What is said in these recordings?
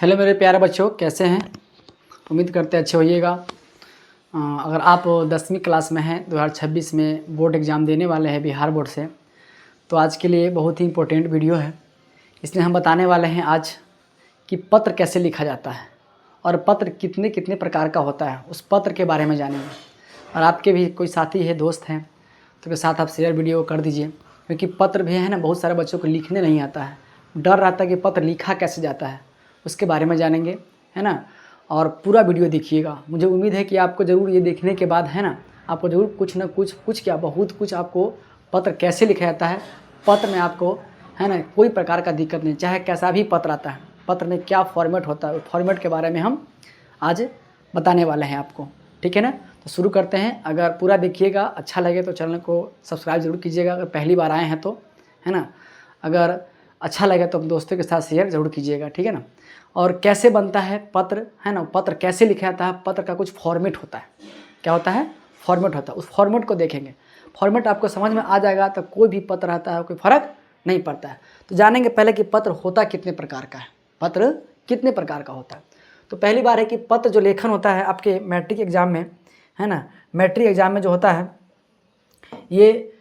Hello मेरे प्यारे बच्चों, कैसे हैं? उम्मीद करते हैं अच्छे होइएगा। अगर आप 10वीं क्लास में हैं, 2026 में बोर्ड एग्ज़ाम देने वाले हैं बिहार बोर्ड से, तो आज के लिए बहुत ही इम्पोर्टेंट वीडियो है। इसमें हम बताने वाले हैं आज कि पत्र कैसे लिखा जाता है और पत्र कितने कितने प्रकार का होता है, उस पत्र के बारे में जानेंगे। और आपके भी कोई साथी है, दोस्त हैं, तो के साथ आप शेयर वीडियो कर दीजिए, क्योंकि पत्र भी है ना, बहुत सारे बच्चों को लिखने नहीं आता है, डर रहता है कि पत्र लिखा कैसे जाता है, उसके बारे में जानेंगे, है ना। और पूरा वीडियो देखिएगा। मुझे उम्मीद है कि आपको ज़रूर ये देखने के बाद है ना, आपको ज़रूर कुछ ना कुछ क्या बहुत कुछ आपको पत्र कैसे लिखा जाता है, पत्र में आपको है ना कोई प्रकार का दिक्कत नहीं, चाहे कैसा भी पत्र आता है, पत्र में क्या फॉर्मेट होता है, फॉर्मेट के बारे में हम आज बताने वाले हैं आपको, ठीक है ना। तो शुरू करते हैं। अगर पूरा देखिएगा, अच्छा लगे तो चैनल को सब्सक्राइब ज़रूर कीजिएगा अगर पहली बार आए हैं तो, है ना। अगर अच्छा लगे तो दोस्तों के साथ शेयर ज़रूर कीजिएगा, ठीक है ना। और कैसे बनता है पत्र, है ना, पत्र कैसे लिखा जाता है, पत्र का कुछ फॉर्मेट होता है। क्या होता है? फॉर्मेट होता है। उस फॉर्मेट को देखेंगे, फॉर्मेट आपको समझ में आ जाएगा तो कोई भी पत्र रहता है कोई फ़र्क नहीं पड़ता है। तो जानेंगे पहले कि पत्र होता कितने प्रकार का है, पत्र कितने प्रकार का होता है। तो पहली बार है कि पत्र जो लेखन होता है आपके मैट्रिक एग्ज़ाम में, है ना, मैट्रिक एग्ज़ाम में जो होता है, ये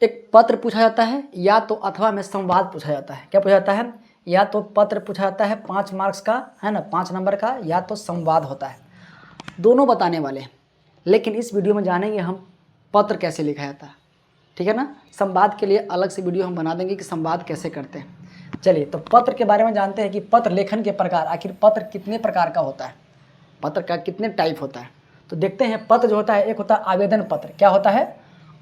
एक पत्र पूछा जाता है या तो अथवा में संवाद पूछा जाता है। क्या पूछा जाता है? या तो पत्र पूछा जाता है 5 मार्क्स का, है ना, 5 नंबर का, या तो संवाद होता है। दोनों बताने वाले हैं, लेकिन इस वीडियो में जानेंगे हम पत्र कैसे लिखा जाता है, ठीक है ना। संवाद के लिए अलग से वीडियो हम बना देंगे कि संवाद कैसे करते हैं। चलिए, तो पत्र के बारे में जानते हैं कि पत्र लेखन के प्रकार, आखिर पत्र कितने प्रकार का होता है, पत्र का कितने टाइप होता है। तो देखते हैं। पत्र जो होता है, एक होता है आवेदन पत्र। क्या होता है?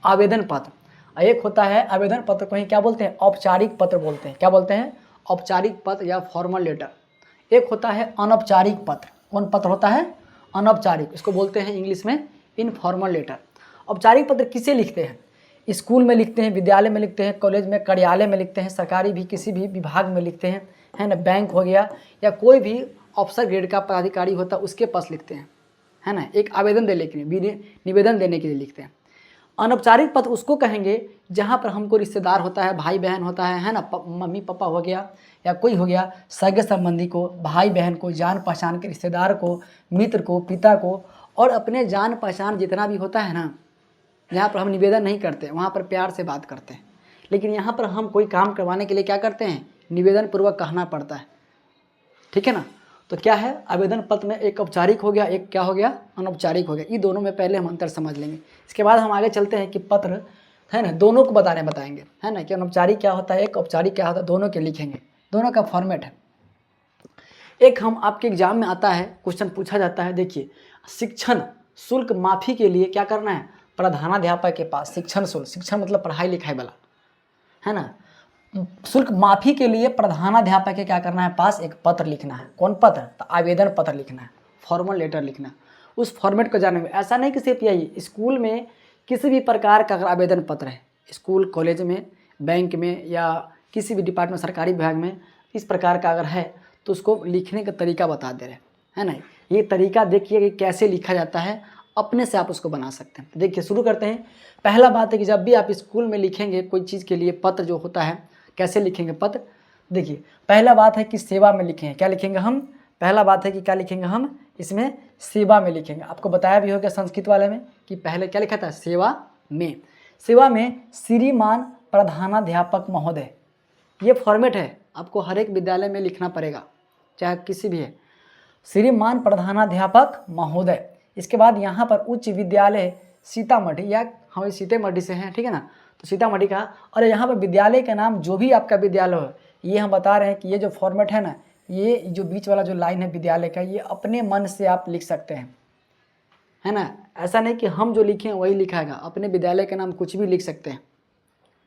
आवेदन पत्र। एक होता है आवेदन पत्र को ही क्या बोलते हैं? औपचारिक पत्र बोलते हैं। क्या बोलते हैं? औपचारिक पत्र या फॉर्मल लेटर। एक होता है अनौपचारिक पत्र। कौन पत्र होता है? अनौपचारिक। इसको बोलते हैं इंग्लिश में इनफॉर्मल लेटर। औपचारिक पत्र किसे लिखते हैं? स्कूल में लिखते हैं, विद्यालय में लिखते हैं, कॉलेज में, कार्यालय में लिखते हैं, सरकारी भी किसी भी विभाग में लिखते हैं, है ना, बैंक हो गया या कोई भी अफसर ग्रेड का पदाधिकारी होता है उसके पास लिखते हैं, है ना, एक आवेदन देने के लिए, निवेदन देने के लिए लिखते हैं। अनौपचारिक पत्र उसको कहेंगे जहाँ पर हमको रिश्तेदार होता है, भाई बहन होता है ना, मम्मी पापा हो गया या कोई हो गया, सगे संबंधी को, भाई बहन को, जान पहचान के रिश्तेदार को, मित्र को, पिता को, और अपने जान पहचान जितना भी होता है ना, यहाँ पर हम निवेदन नहीं करते, वहाँ पर प्यार से बात करते हैं। लेकिन यहाँ पर हम कोई काम करवाने के लिए क्या करते हैं? निवेदन पूर्वक कहना पड़ता है, ठीक है ना। तो क्या है? आवेदन पत्र में एक औपचारिक हो गया, एक क्या हो गया? अनौपचारिक हो गया। ये दोनों में पहले हम अंतर समझ लेंगे, इसके बाद हम आगे चलते हैं कि पत्र, है ना, दोनों को बताएंगे, है ना, कि अनौपचारिक क्या होता है, एक औपचारिक क्या होता है, दोनों के लिखेंगे, दोनों का फॉर्मेट है। एक हम आपके एग्जाम में आता है, क्वेश्चन पूछा जाता है, देखिए, शिक्षण शुल्क माफी के लिए क्या करना है? प्रधानाध्यापक के पास शिक्षण शुल्क, शिक्षण मतलब पढ़ाई लिखाई वाला, है ना, शुल्क माफी के लिए प्रधानाध्यापक के क्या करना है? पास एक पत्र लिखना है। कौन पत्र? तो आवेदन पत्र लिखना है, फॉर्मल लेटर लिखना है। उस फॉर्मेट को जानेंगे। ऐसा नहीं कि सिर्फ यही, स्कूल में किसी भी प्रकार का अगर आवेदन पत्र है, स्कूल, कॉलेज में, बैंक में या किसी भी डिपार्टमेंट, सरकारी विभाग में इस प्रकार का अगर है तो उसको लिखने का तरीका बता दे रहे हैं, है ना। ये तरीका देखिए कि कैसे लिखा जाता है, अपने से आप उसको बना सकते हैं। देखिए, शुरू करते हैं। पहला बात है कि जब भी आप स्कूल में लिखेंगे कोई चीज़ के लिए पत्र जो होता है, कैसे लिखेंगे पत्र? देखिए, पहला बात है कि सेवा में लिखेंगे। क्या लिखेंगे हम? पहला बात है कि क्या लिखेंगे हम इसमें? सेवा में लिखेंगे। आपको बताया भी होगा संस्कृत वाले में कि पहले क्या लिखा था? सेवा में। सेवा में श्रीमान प्रधानाध्यापक महोदय, ये फॉर्मेट है, आपको हर एक विद्यालय में लिखना पड़ेगा, चाहे किसी भी है, श्रीमान प्रधानाध्यापक महोदय। इसके बाद यहाँ पर उच्च विद्यालय सीतामढ़ी, या हम सीतामढ़ी से हैं, ठीक है ना, तो सीतामढ़ी का, और यहाँ पर विद्यालय का नाम जो भी आपका विद्यालय हो, ये हम बता रहे हैं कि ये जो फॉर्मेट है ना, ये जो बीच वाला जो लाइन है विद्यालय का, ये अपने मन से आप लिख सकते हैं, है ना। ऐसा नहीं कि हम जो लिखें वही लिखाएगा, अपने विद्यालय का नाम कुछ भी लिख सकते हैं,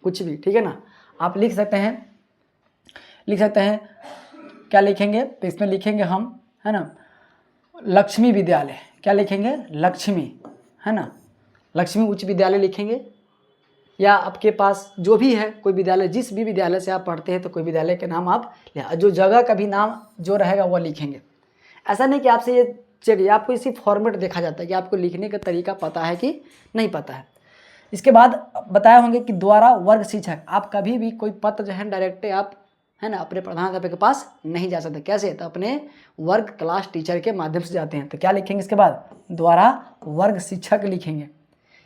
कुछ भी, ठीक है ना, आप लिख सकते हैं। क्या लिखेंगे? तो इसमें लिखेंगे हम, है ना, लक्ष्मी विद्यालय। क्या लिखेंगे? लक्ष्मी, है ना, लक्ष्मी उच्च विद्यालय लिखेंगे। या आपके पास जो भी है कोई विद्यालय, जिस भी विद्यालय से आप पढ़ते हैं तो कोई विद्यालय के नाम आप, जो जगह का भी नाम जो रहेगा वो लिखेंगे। ऐसा नहीं कि आपसे ये चलिए, आपको इसी फॉर्मेट देखा जाता है कि आपको लिखने का तरीका पता है कि नहीं पता है। इसके बाद बताए होंगे कि द्वारा वर्ग शिक्षक, आप कभी भी कोई पत्र जो है डायरेक्ट आप है ना, अपने प्रधानाध्यापक के पास नहीं जा सकते। कैसे? तो अपने वर्ग क्लास टीचर के माध्यम से जाते हैं। तो क्या लिखेंगे इसके बाद? द्वारा वर्ग शिक्षक लिखेंगे।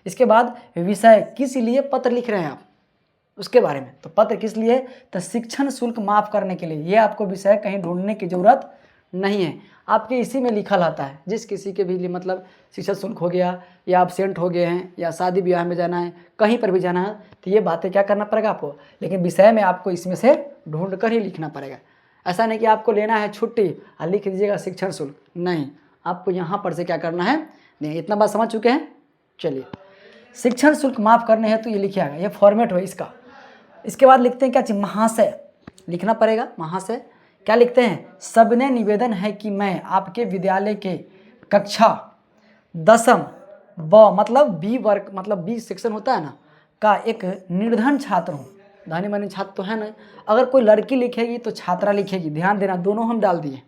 इसके बाद विषय, किस लिए पत्र लिख रहे हैं आप, उसके बारे में। तो पत्र किस लिए? तो शिक्षण शुल्क माफ़ करने के लिए। ये आपको विषय कहीं ढूंढने की ज़रूरत नहीं है, आपके इसी में लिखा रहता है। जिस किसी के भी लिए मतलब शिक्षा शुल्क हो गया, या एब्सेंट हो गए हैं, या शादी ब्याह में जाना है, कहीं पर भी जाना है, तो ये बातें क्या करना पड़ेगा आपको, लेकिन विषय में आपको इसमें से ढूंढ कर ही लिखना पड़ेगा। ऐसा नहीं कि आपको लेना है छुट्टी और लिख दीजिएगा शिक्षण शुल्क, नहीं, आपको यहाँ पर से क्या करना है। नहीं, इतना बात समझ चुके हैं। चलिए, शिक्षण शुल्क माफ़ करने हैं तो ये लिखिएगा, ये फॉर्मेट हो इसका। इसके बाद लिखते हैं क्या चीज़? महाशय लिखना पड़ेगा। महाशय क्या लिखते हैं? सबने निवेदन है कि मैं आपके विद्यालय के कक्षा 10वीं ब मतलब बी वर्ग, मतलब बी सेक्शन होता है ना, का एक निर्धन छात्र हूँ। धनी मनी छात्र तो है ना। अगर कोई लड़की लिखेगी तो छात्रा लिखेगी, ध्यान देना, दोनों हम डाल दिए।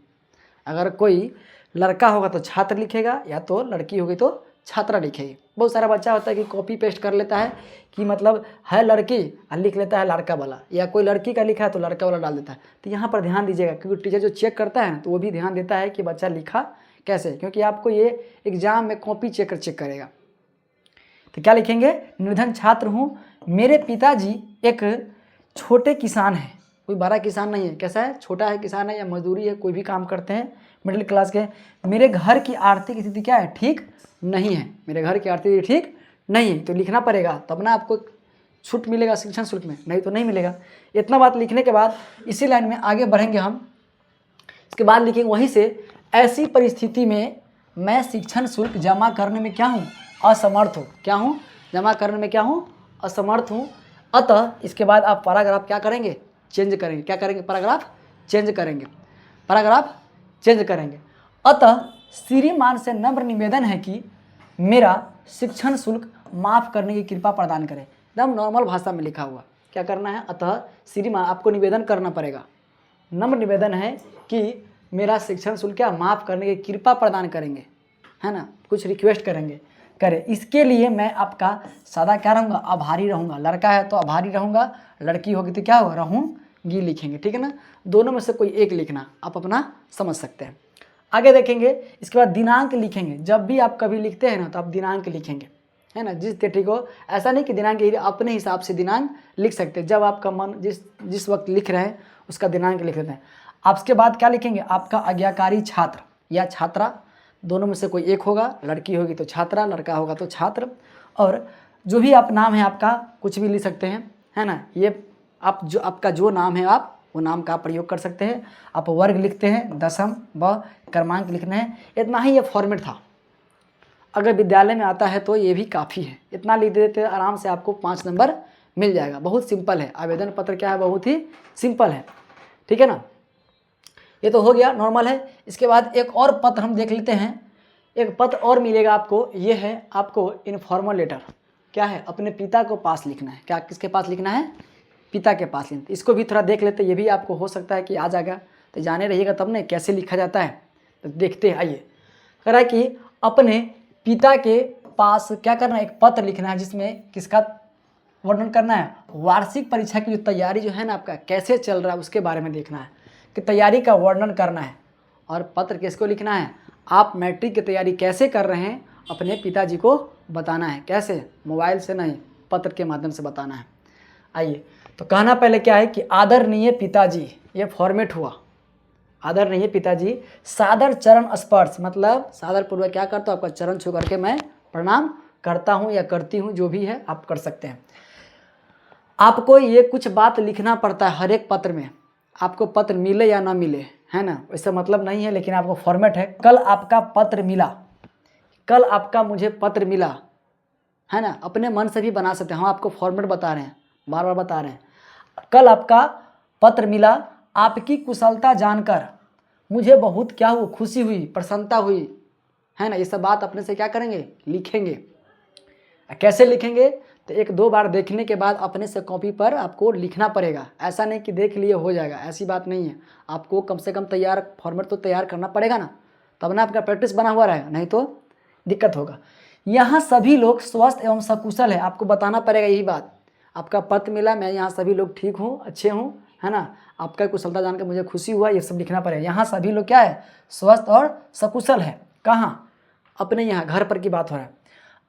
अगर कोई लड़का होगा तो छात्र लिखेगा, या तो लड़की होगी तो छात्रा लिखेगी। बहुत सारा बच्चा होता है कि कॉपी पेस्ट कर लेता है कि मतलब है लड़की और लिख लेता है लड़का वाला, या कोई लड़की का लिखा है तो लड़का वाला डाल देता है। तो यहाँ पर ध्यान दीजिएगा, क्योंकि टीचर जो चेक करता है ना, तो वो भी ध्यान देता है कि बच्चा लिखा कैसे, क्योंकि आपको ये एग्जाम में कॉपी चेक करेगा। तो क्या लिखेंगे? निर्धन छात्र हूँ, मेरे पिताजी एक छोटे किसान हैं, कोई बड़ा किसान नहीं है। कैसा है? छोटा है, किसान है, या मजदूरी है, कोई भी काम करते हैं, मिडिल क्लास के। मेरे घर की आर्थिक स्थिति क्या है? ठीक नहीं है। मेरे घर की आर्थिक स्थिति ठीक नहीं है, तो लिखना पड़ेगा, तब ना आपको छूट मिलेगा शिक्षण शुल्क में, नहीं तो नहीं मिलेगा। इतना बात लिखने के बाद इसी लाइन में आगे बढ़ेंगे हम। इसके बाद लिखेंगे वहीं से, ऐसी परिस्थिति में मैं शिक्षण शुल्क जमा करने में क्या हूँ? असमर्थ हूँ। क्या हूँ? जमा करने में क्या हूँ? असमर्थ हूँ। अतः इसके बाद आप पैराग्राफ क्या करेंगे? चेंज करेंगे। क्या करेंगे? पैराग्राफ चेंज करेंगे। पैराग्राफ चेंज करेंगे। अतः श्रीमान से नम्र निवेदन है कि मेरा शिक्षण शुल्क माफ़ करने की कृपा प्रदान करें। एकदम नॉर्मल भाषा में लिखा हुआ। क्या करना है? अतः श्रीमान, आपको निवेदन करना पड़ेगा, नम्र निवेदन है कि मेरा शिक्षण शुल्क क्या माफ़ करने की कृपा प्रदान करेंगे, है ना, कुछ रिक्वेस्ट करेंगे, करें। इसके लिए मैं आपका सदा क्या रहूँगा? आभारी रहूँगा। लड़का है तो आभारी रहूँगा, लड़की होगी तो क्या होगा? रहूँगी लिखेंगे, ठीक है ना। दोनों में से कोई एक लिखना, आप अपना समझ सकते हैं। आगे देखेंगे। इसके बाद दिनांक लिखेंगे। जब भी आप कभी लिखते हैं ना, तो आप दिनांक लिखेंगे, है ना, जिस तिथि को। ऐसा नहीं कि दिनांक अपने हिसाब से दिनांक लिख सकते हैं, जब आपका मन जिस वक्त लिख रहे हैं उसका दिनांक लिख देते हैं आप। उसके बाद क्या लिखेंगे? आपका आज्ञाकारी छात्र या छात्रा, दोनों में से कोई एक होगा। लड़की होगी तो छात्रा, लड़का होगा तो छात्र। और जो भी आप नाम है आपका, कुछ भी लिख सकते हैं, है ना। ये आप जो आपका जो नाम है, आप वो नाम का प्रयोग कर सकते हैं। आप वर्ग लिखते हैं, 10वीं व क्रमांक लिखना है। इतना ही ये फॉर्मेट था। अगर विद्यालय में आता है तो ये भी काफ़ी है। इतना लिख देते हैं, आराम से आपको 5 नंबर मिल जाएगा। बहुत सिंपल है आवेदन पत्र, क्या है? बहुत ही सिंपल है, ठीक है ना। ये तो हो गया, नॉर्मल है। इसके बाद एक और पत्र हम देख लेते हैं। एक पत्र और मिलेगा आपको, ये है आपको इनफॉर्मल लेटर। क्या है? अपने पिता को पास लिखना है। क्या? किसके पास लिखना है? पिता के पास लिखना। इसको भी थोड़ा देख लेते, ये भी आपको हो सकता है कि आ जाएगा, तो जाने रहिएगा तब ने कैसे लिखा जाता है, तो देखते हैं। आइए, कह रहा है कि अपने पिता के पास क्या करना है? एक पत्र लिखना है, जिसमें किसका वर्णन करना है? वार्षिक परीक्षा की जो तैयारी जो है ना आपका, कैसे चल रहा है उसके बारे में देखना है, कि तैयारी का वर्णन करना है। और पत्र किसको लिखना है? आप मैट्रिक की तैयारी कैसे कर रहे हैं, अपने पिताजी को बताना है। कैसे? मोबाइल से नहीं, पत्र के माध्यम से बताना है। आइए, तो कहना पहले क्या है कि आदरणीय पिताजी, ये फॉर्मेट हुआ। आदरणीय पिताजी, सादर चरण स्पर्श, मतलब सादर पूर्वक क्या करता हूँ? आपका चरण छू करके मैं प्रणाम करता हूँ या करती हूँ, जो भी है आप कर सकते हैं। आपको ये कुछ बात लिखना पड़ता है हर एक पत्र में, आपको पत्र मिले या ना मिले, है ना, इसका मतलब नहीं है, लेकिन आपको फॉर्मेट है। कल आपका पत्र मिला, कल आपका मुझे पत्र मिला, है ना। अपने मन से भी बना सकते हैं, हम आपको फॉर्मेट बता रहे हैं, बार बार बता रहे हैं। कल आपका पत्र मिला, आपकी कुशलता जानकर मुझे बहुत क्या हुआ? खुशी हुई, प्रसन्नता हुई, है ना। ये सब बात अपने से क्या करेंगे? लिखेंगे। कैसे लिखेंगे? तो 1-2 बार देखने के बाद अपने से कॉपी पर आपको लिखना पड़ेगा। ऐसा नहीं कि देख लिए हो जाएगा, ऐसी बात नहीं है। आपको कम से कम तैयार फॉर्मेट तो तैयार करना पड़ेगा ना, तब ना आपका प्रैक्टिस बना हुआ रहेगा, नहीं तो दिक्कत होगा। यहाँ सभी लोग स्वस्थ एवं सकुशल है, आपको बताना पड़ेगा यही बात। आपका पत्र मिला, मैं यहाँ सभी लोग ठीक हूँ, अच्छे हूँ, है ना। आपका कुशलता जानकर मुझे खुशी हुआ, ये सब लिखना पड़ेगा। यहाँ सभी लोग क्या है, स्वस्थ और सकुशल है। कहाँ, अपने यहाँ घर पर की बात हो रहा है।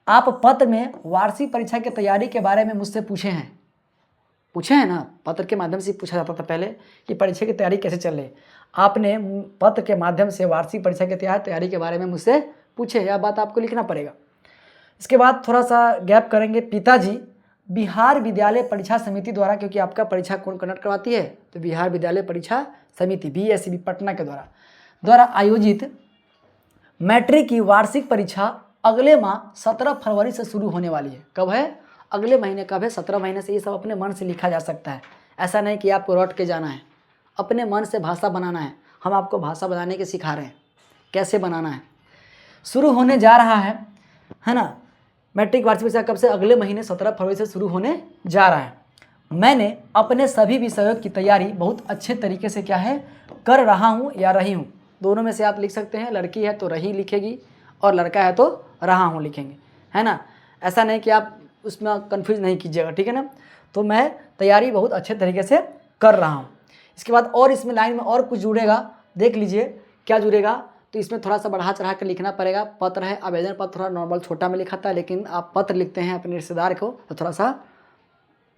आप पत्र में वार्षिक परीक्षा की तैयारी के बारे में मुझसे पूछे हैं ना, पत्र के माध्यम से पूछा जाता था पहले कि परीक्षा की तैयारी कैसे चल रही। आपने पत्र के माध्यम से वार्षिक परीक्षा की तैयारी के बारे में मुझसे पूछे, यह बात आपको लिखना पड़ेगा। इसके बाद थोड़ा सा गैप करेंगे। पिताजी बिहार विद्यालय परीक्षा समिति द्वारा, क्योंकि आपका परीक्षा कौन कंडक्ट करवाती है, तो बिहार विद्यालय परीक्षा समिति BSCB पटना के द्वारा आयोजित मैट्रिक की वार्षिक परीक्षा अगले माह 17 फरवरी से शुरू होने वाली है। कब है, अगले महीने कब है, 17 महीने से। ये सब अपने मन से लिखा जा सकता है, ऐसा नहीं कि आपको रट के जाना है, अपने मन से भाषा बनाना है। हम आपको भाषा बनाने के सिखा रहे हैं, कैसे बनाना है। शुरू होने जा रहा है ना। मैट्रिक वार्षिक परीक्षा कब से, अगले महीने 17 फरवरी से शुरू होने जा रहा है। मैंने अपने सभी विषयों की तैयारी बहुत अच्छे तरीके से क्या है, कर रहा हूँ या रही हूँ, दोनों में से आप लिख सकते हैं। लड़की है तो रही लिखेगी और लड़का है तो रहा हूँ लिखेंगे, है ना। ऐसा नहीं कि आप उसमें कंफ्यूज नहीं कीजिएगा, ठीक है ना। तो मैं तैयारी बहुत अच्छे तरीके से कर रहा हूँ। इसके बाद और इसमें लाइन में और कुछ जुड़ेगा, देख लीजिए क्या जुड़ेगा। तो इसमें थोड़ा सा बढ़ा चढ़ा कर लिखना पड़ेगा। पत्र है, आवेदन पत्र थोड़ा नॉर्मल छोटा में लिखा था, लेकिन आप पत्र लिखते हैं अपने रिश्तेदार को तो थोड़ा सा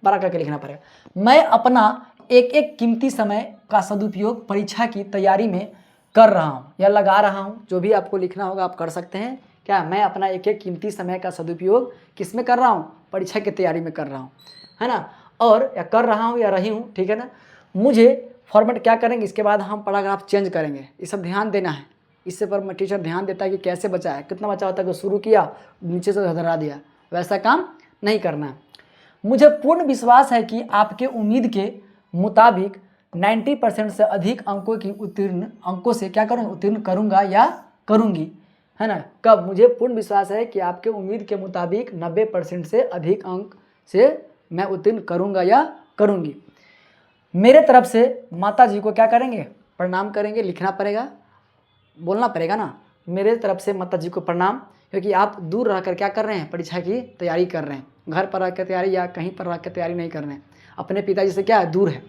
बड़ा करके लिखना पड़ेगा। मैं अपना एक एक कीमती समय का सदुपयोग परीक्षा की तैयारी में कर रहा हूँ या लगा रहा हूँ। जो भी आपको लिखना होगा आप कर सकते हैं। क्या, मैं अपना एक एक कीमती समय का सदुपयोग किस में कर रहा हूँ, परीक्षा की तैयारी में कर रहा हूँ, है ना। और या कर रहा हूँ या रही हूँ, ठीक है ना। मुझे फॉर्मेट क्या करेंगे, इसके बाद हम पैराग्राफ चेंज करेंगे, ये सब ध्यान देना है। इससे पर टीचर ध्यान देता है कि कैसे बचा है, कितना बचा होता है, कि शुरू किया नीचे से धरा दिया, वैसा काम नहीं करना है। मुझे पूर्ण विश्वास है कि आपके उम्मीद के मुताबिक 90% से अधिक अंकों से क्या करूँ, उत्तीर्ण करूँगा या करूँगी, है ना। कब, मुझे पूर्ण विश्वास है कि आपके उम्मीद के मुताबिक 90% से अधिक अंक से मैं उत्तीर्ण करूँगा या करूँगी। मेरे तरफ से माता जी को क्या करेंगे, प्रणाम करेंगे, लिखना पड़ेगा, बोलना पड़ेगा ना। मेरे तरफ से माता जी को प्रणाम, क्योंकि आप दूर रहकर क्या कर रहे हैं, परीक्षा की तैयारी कर रहे हैं। घर पर रहकर तैयारी या कहीं पर रहकर तैयारी नहीं कर रहे हैं, अपने पिताजी से क्या है, दूर है,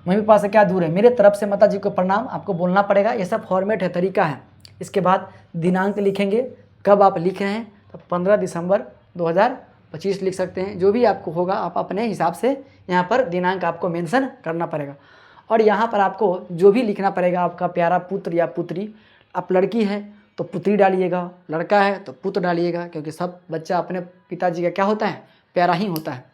मम्मी पापा से क्या दूर है। मेरे तरफ से माता जी को प्रणाम आपको बोलना पड़ेगा। ये सब फॉर्मेट है, तरीका है। इसके बाद दिनांक लिखेंगे, कब आप लिख रहे हैं, तो 15 दिसंबर 2025 लिख सकते हैं। जो भी आपको होगा आप अपने हिसाब से यहाँ पर दिनांक आपको मेंशन करना पड़ेगा। और यहाँ पर आपको जो भी लिखना पड़ेगा, आपका प्यारा पुत्र या पुत्री, आप लड़की है तो पुत्री डालिएगा, लड़का है तो पुत्र डालिएगा, क्योंकि सब बच्चा अपने पिताजी का क्या होता है, प्यारा ही होता है।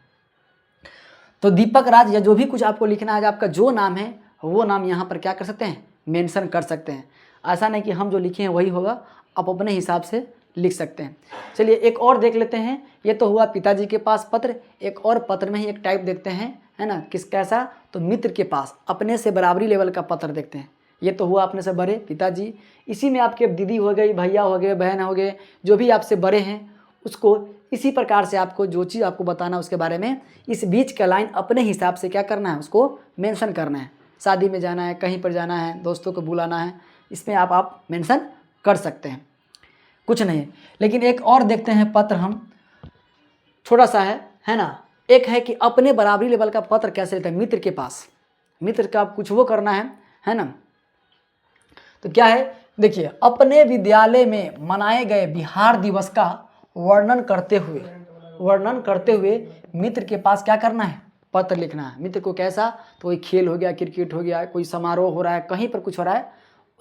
तो दीपक राज या जो भी कुछ आपको लिखना है, आपका जो नाम है वो नाम यहाँ पर क्या कर सकते हैं, मेंशन कर सकते हैं। ऐसा नहीं कि हम जो लिखे हैं वही होगा, आप अपने हिसाब से लिख सकते हैं। चलिए एक और देख लेते हैं। ये तो हुआ पिताजी के पास पत्र। एक और पत्र में ही एक टाइप देखते हैं, है ना, किस कैसा, तो मित्र के पास अपने से बराबरी लेवल का पत्र देखते हैं। ये तो हुआ अपने से बड़े पिताजी, इसी में आपके दीदी हो गई, भैया हो गए, बहन हो गए, जो भी आपसे बड़े हैं उसको इसी प्रकार से आपको जो चीज़ आपको बताना है उसके बारे में इस बीच का लाइन अपने हिसाब से क्या करना है, उसको मेंशन करना है। शादी में जाना है, कहीं पर जाना है, दोस्तों को बुलाना है, इसमें आप मेंशन कर सकते हैं, कुछ नहीं। लेकिन एक और देखते हैं पत्र, हम छोटा सा है ना। एक है कि अपने बराबरी लेवल का पत्र कैसे लेते हैं, मित्र के पास। मित्र का कुछ वो करना है ना। तो क्या है, देखिए, अपने विद्यालय में मनाए गए बिहार दिवस का वर्णन करते हुए मित्र के पास क्या करना है, पत्र लिखना है। मित्र को कैसा, तो कोई खेल हो गया, क्रिकेट हो गया, कोई समारोह हो रहा है, कहीं पर कुछ हो रहा है,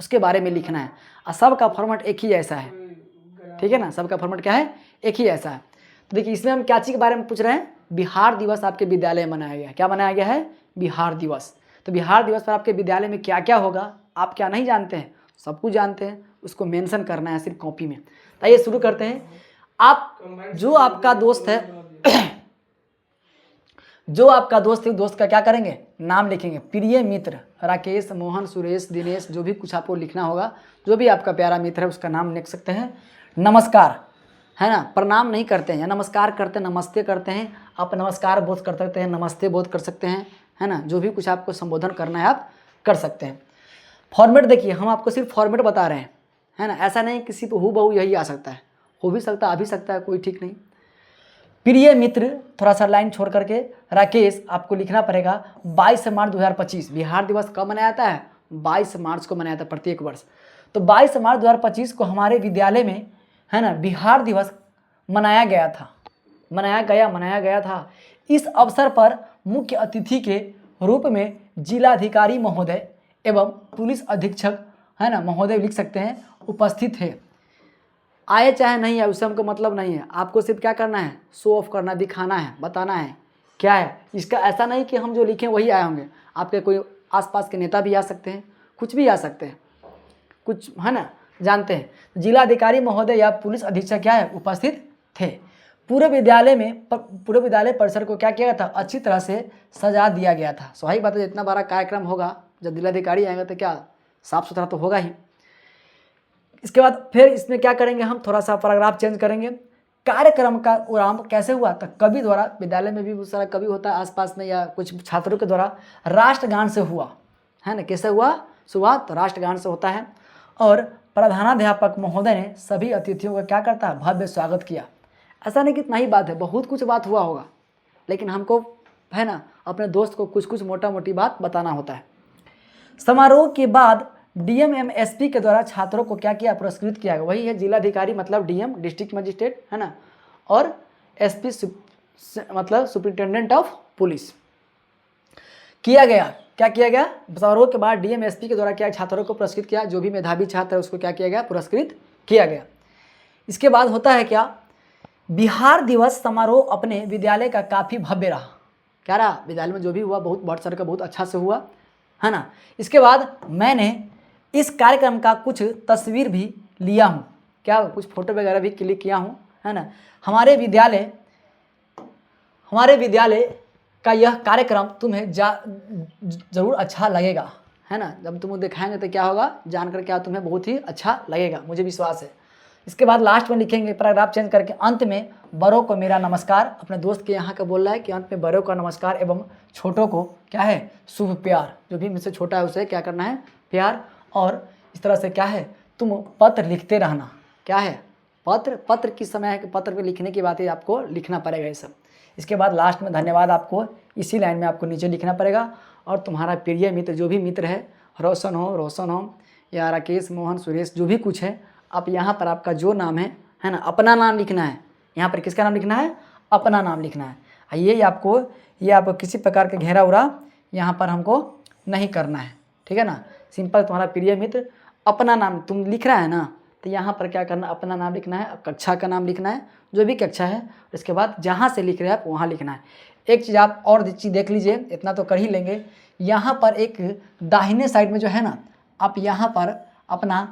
उसके बारे में लिखना है। और सबका फॉर्मेट एक ही ऐसा है, ठीक है ना, सबका फॉर्मेट क्या है, एक ही ऐसा है। तो देखिए इसमें हम क्या चीज़ के बारे में पूछ रहे हैं, बिहार दिवस आपके विद्यालय में मनाया गया। क्या मनाया गया है, बिहार दिवस। तो बिहार दिवस पर आपके विद्यालय में क्या क्या होगा, आप क्या नहीं जानते हैं, सब कुछ जानते हैं, उसको मेंशन करना है सिर्फ कॉपी में। तो आइए शुरू करते हैं। आप जो आपका दोस्त है दोस्त का क्या करेंगे, नाम लिखेंगे। प्रिय मित्र राकेश, मोहन, सुरेश, दिनेश, जो भी कुछ आपको लिखना होगा, जो भी आपका प्यारा मित्र है उसका नाम लिख सकते हैं। नमस्कार, है ना, प्रणाम नहीं करते हैं या नमस्कार करते हैं, नमस्ते करते हैं, आप नमस्कार बोध कर सकते हैं, नमस्ते बोध कर सकते हैं, है ना। जो भी कुछ आपको संबोधन करना है आप कर सकते हैं। फॉर्मेट देखिए, हम आपको सिर्फ फॉर्मेट बता रहे हैं, है ना। ऐसा नहीं किसी पे हूबहू यही आ सकता है, हो भी सकता है, आ भी सकता है, कोई ठीक नहीं। प्रिय मित्र, थोड़ा सा लाइन छोड़ करके राकेश, आपको लिखना पड़ेगा 22 मार्च 2025 बिहार दिवस कब मनाया जाता है? 22 मार्च को मनाया जाता है प्रत्येक वर्ष। तो 22 मार्च 2025 को हमारे विद्यालय में, है ना, बिहार दिवस मनाया गया था। इस अवसर पर मुख्य अतिथि के रूप में जिलाधिकारी महोदय एवं पुलिस अधीक्षक, है ना, महोदय लिख सकते हैं, उपस्थित है। आए चाहे नहीं आए उससे हमको मतलब नहीं है, आपको सिर्फ क्या करना है, शो ऑफ करना, दिखाना है, बताना है क्या है इसका। ऐसा नहीं कि हम जो लिखें वही आए होंगे, आपके कोई आसपास के नेता भी आ सकते हैं, कुछ भी आ सकते हैं, कुछ, है ना, जानते हैं। जिलाधिकारी महोदय या पुलिस अधीक्षक क्या है, उपस्थित थे। पूरे विद्यालय परिसर को क्या किया गया था, अच्छी तरह से सजा दिया गया था। स्वाभाविक बात है, इतना बड़ा कार्यक्रम होगा, जब जिलाधिकारी आएंगे तो क्या साफ सुथरा तो होगा ही। इसके बाद फिर इसमें क्या करेंगे, हम थोड़ा सा पैराग्राफ चेंज करेंगे। कार्यक्रम का आरंभ कैसे हुआ, तो कवि द्वारा, विद्यालय में भी बहुत सारा कवि होता है आसपास में, या कुछ छात्रों के द्वारा राष्ट्रगान से हुआ, है ना। कैसे हुआ शुरुआत, तो राष्ट्रगान से होता है। और प्रधानाध्यापक महोदय ने सभी अतिथियों का क्या करता है, भव्य स्वागत किया। ऐसा नहीं कि इतना ही बात है, बहुत कुछ बात हुआ होगा, लेकिन हमको, है ना, अपने दोस्त को कुछ कुछ मोटा मोटी बात बताना होता है। समारोह के बाद डीएम एम एसपी के द्वारा छात्रों को क्या किया, पुरस्कृत किया गया। वही है जिलाधिकारी मतलब डीएम, डिस्ट्रिक्ट मजिस्ट्रेट, है ना, और एसपी मतलब सुपरिटेंडेंट ऑफ पुलिस किया गया। क्या किया गया, समारोह के बाद डीएम एसपी के द्वारा क्या छात्रों को पुरस्कृत किया, जो भी मेधावी छात्र है उसको क्या किया गया, पुरस्कृत किया गया। इसके बाद होता है क्या, बिहार दिवस समारोह अपने विद्यालय का काफ़ी भव्य रहा। क्या रहा, विद्यालय में जो भी हुआ बहुत बहुत सारे का बहुत अच्छा से हुआ, है ना। इसके बाद मैंने इस कार्यक्रम का कुछ तस्वीर भी लिया हूँ, क्या कुछ फोटो वगैरह भी क्लिक किया हूँ, है ना। हमारे विद्यालय का यह कार्यक्रम तुम्हें ज़रूर अच्छा लगेगा, है ना। जब तुम दिखाएंगे तो क्या होगा, जानकर क्या तुम्हें बहुत ही अच्छा लगेगा, मुझे विश्वास है। इसके बाद लास्ट में लिखेंगे पैराग्राफ चेंज करके, अंत में बड़ों को मेरा नमस्कार। अपने दोस्त के यहाँ का बोल रहा है कि अंत में बड़ों का नमस्कार एवं छोटों को क्या है, शुभ प्यार। जो भी मुझसे छोटा है उसे क्या करना है, प्यार। और इस तरह से क्या है, तुम पत्र लिखते रहना। क्या है, पत्र किस समय है कि पत्र पे लिखने की बात है, आपको लिखना पड़ेगा ये सब। इसके बाद लास्ट में धन्यवाद आपको इसी लाइन में आपको नीचे लिखना पड़ेगा। और तुम्हारा प्रिय मित्र, जो भी मित्र है, रोशन हो या राकेश, मोहन, सुरेश, जो भी कुछ है, आप यहाँ पर आपका जो नाम है ना, अपना नाम लिखना है। यहाँ पर किसका नाम लिखना है, अपना नाम लिखना है। ये आपको किसी प्रकार के घेरा उरा यहाँ पर हमको नहीं करना है, ठीक है ना। सिंपल तुम्हारा प्रिय मित्र, अपना नाम तुम लिख रहा है ना, तो यहाँ पर क्या करना, अपना नाम लिखना है, कक्षा का नाम लिखना है, जो भी कक्षा है। इसके बाद जहाँ से लिख रहे हैं आप वहाँ लिखना है। एक चीज़ आप और चीज़ देख लीजिए, इतना तो कर ही लेंगे। यहाँ पर एक दाहिने साइड में जो है ना, आप यहाँ पर अपना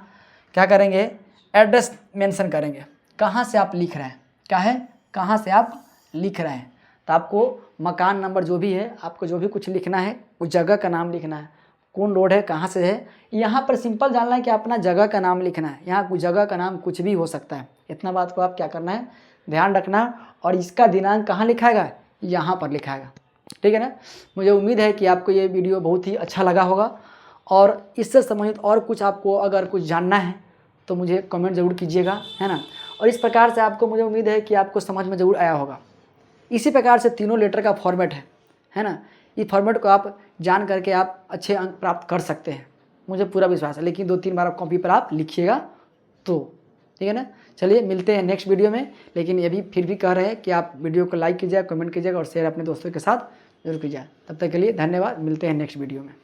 क्या करेंगे, एड्रेस मेंशन करेंगे, कहाँ से आप लिख रहे हैं, क्या है, कहाँ से आप लिख रहे हैं। तो आपको मकान नंबर जो भी है, आपको जो भी कुछ लिखना है, उस जगह का नाम लिखना है, कौन रोड है, कहाँ से है। यहाँ पर सिंपल जानना है कि अपना जगह का नाम लिखना है। यहाँ कुछ जगह का नाम कुछ भी हो सकता है, इतना बात को आप क्या करना है, ध्यान रखना। और इसका दिनांक कहाँ लिखाएगा, यहाँ पर लिखाएगा, ठीक है ना। मुझे उम्मीद है कि आपको ये वीडियो बहुत ही अच्छा लगा होगा। और इससे संबंधित और कुछ आपको अगर कुछ जानना है तो मुझे कमेंट ज़रूर कीजिएगा, है ना। और इस प्रकार से आपको, मुझे उम्मीद है कि आपको समझ में ज़रूर आया होगा। इसी प्रकार से तीनों लेटर का फॉर्मेट है ना। इस फॉर्मेट को आप जान करके आप अच्छे अंक प्राप्त कर सकते हैं, मुझे पूरा विश्वास है। लेकिन 2-3 बार आप कॉपी पर आप लिखिएगा तो, ठीक है ना। चलिए मिलते हैं नेक्स्ट वीडियो में। लेकिन ये भी फिर भी कह रहे हैं कि आप वीडियो को लाइक कीजिएगा, कमेंट कीजिएगा और शेयर अपने दोस्तों के साथ जरूर कीजिएगा। तब तक के लिए धन्यवाद, मिलते हैं नेक्स्ट वीडियो में।